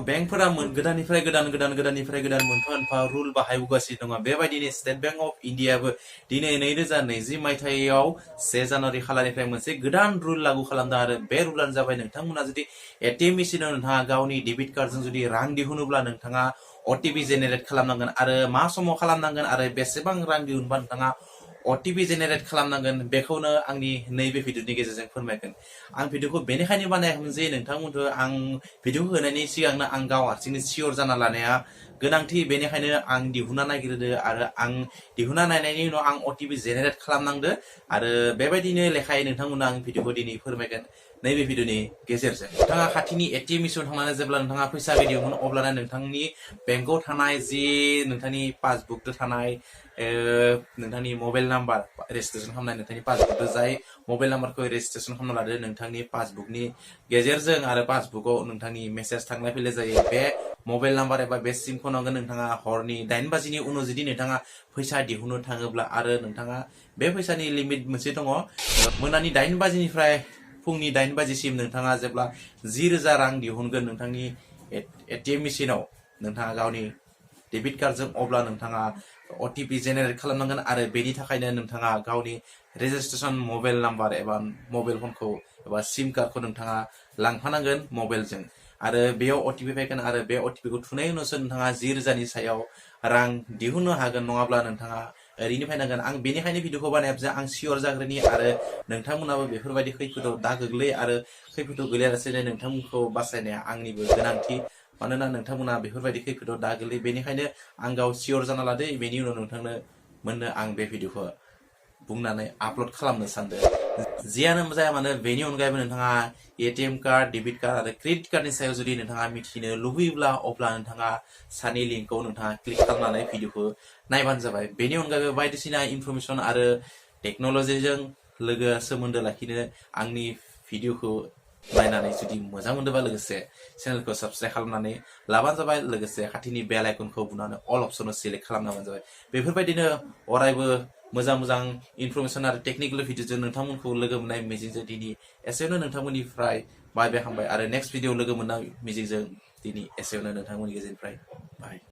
बेंकफोरा गोदाननिफ्राय गोदान मोनफा मोनफा रुल बाहायबोगासिनो दङ। बेबायदिनो स्टेट बेंक अफ इन्डियाबो दिनै 2020 मायथाइयाव 1 जानुवारि खालारनिफ्राय मोनसे गोदान रुल लागू खालामदों आरो बे रुलानो जाबाय नोंथांमोना जुदि एटिएम मेसिनाव नोंथाङा गावनि डेबिट कार्डजों जुदि रां दिहुनोब्ला नोंथाङा ओटिपि जेनेरेट खालामनांगोन आरो मा समाव खालामनांगोन आरो बेसेबां रां दिहुनबा नोंथाङा ओटिपि जेनेरेट खालामनांगोन बेखौनो आंनि नैबे भिडिअनि गेजेरजों फोरमायगोन। आं भिडिअखौ बेनिखायनो बानायाखैमोन जे नोंथांमोनखौ आं भिडिअखौ होनायनि सिगांनो आं गाव हारसिंनो सियर जाना लानाया गोनांथि, बेनिखायनो आं दिहुनना नागिरदो आरो आं दिहुनना नायनायनि उनाव आं ओटिपि जेनेरेट खालामनांदो आरो बेबायदिनो लेखायै नोंथांमोननो आं भिडिअखौ दिनै फोरमायगोन नैबे भिडिअनि गेजेरजों। नोंथाङा खाथिनि एटिएम मेसिनाव थांनानै जेब्ला नोंथाङा फैसा दिहुनो अब्लानो नोंथांनि बेंकआव थानाय जि नोंथांनि पासबुकजों थानाय नोंथांनि मबाइल नाम्बार रेजिस्ट्रेसन खालामनाय नोंथांनि पासबुकजों जाय मबाइल नाम्बारखौ रेजिस्ट्रेसन खालामना लादो नोंथांनि पासबुकनि गेजेरजों आरो पासबुकआव नोंथांनि मेसेज थांलाय फैलाय जायो। बे मबाइल नाम्बार एबा बे सिमखौ नांगोन नोंथाङा हरनि 9 बाजिनि उनाव जुदि नोंथाङा फैसा दिहुननो थाङोब्ला आरो नोंथाङा बे फैसानि लिमिट मोनसे दङ। मोनानि 9 बाजिनिफ्राय फुंनि 9 बाजिसिम नोंथाङा जेब्ला 10,000 रां दिहुनगोन नोंथांनि एटिएम मेसिनाव नोंथाङा गावनि डेबिट कार्डजों अब्ला नोंथाङा ओटिपि जेनेरेट खालामनांगोन आरो बेनि थाखायनो नोंथाङा गावनि रेजिस्ट्रेसन मबाइल नाम्बार एबा मबाइल फनखौ एबा सिम कार्डखौ नोंथाङा लांफानांगोन मबाइलजों आरो बेयाव ओटिपि फैगोन आरो बे ओटिपिखौ थुनायनि उनावसो नोंथाङा 10,000नि सायाव रां दिहुननो हागोन, नङाब्ला नोंथाङा ओरैनो फैनांगोन। आं बेनिखायनो भिडिअखौ बानायाबो आं सियर जाग्रोनि आरो नोंथांमोनाबो बेफोरबायदि खैफोदाव दा गोग्लैयो आरो खैफोदाव गोलैयालासेनो नोंथांमोनखौ बासायनाया आंनिबो गोनांथि, मानोना नोंथांमोना बेफोरबायदि खैफोदाव दा गोग्लैयो। बेनिखायनो आं गाव सियर जाना लादो, बेनि उनाव नोंथांनो मोननो आं बे भिडिअखौ बुंनानै आपल'ड खालामनो सानदों। जियानो जाया मानो बेनि अनगायैबो नोंथाङा एटिएम कार्ड, डेबिट कार्ड आरो क्रेडिट कार्डनि सायाव जुदि नोंथाङा मिथिनो लुबैयोब्ला अब्ला नोंथाङा सानि लिंकआव नोंथाङा क्लिक खालामनानै भिडिअखौ नायबानो जाबाय। बेनि अनगायैबो बायदिसिना इनफरमेसन आरो टेक्न'लजिजों लोगो सोमोन्दो लाखिनो आंनि भिडिअखौ नायनानै जुदि मोजां मोनदोंबा लोगोसे चेनेलखौ साबस्क्राइब खालामनानै लाबानो जाबाय, लोगोसे खाथिनि बेल आइकनखौ बुनानै अल अप्सनाव सिलेक्ट खालामनाबानो जाबाय। बेफोरबायदिनो अरायबो मोजां इनफरमेसन आरो टेकनिकेल भिडिअजों नोंथांमोनखौ लोगो मोननाय मिजिंजों दिनै एसेयावनो नोंथांमोननिफ्राय बाय हामबाय आरो नेक्स्ट भिडिअ लोगो मोननाय मिजिंजों दिनै एसेयावनो नोंथांमोननि गेजेरनिफ्राय बाय।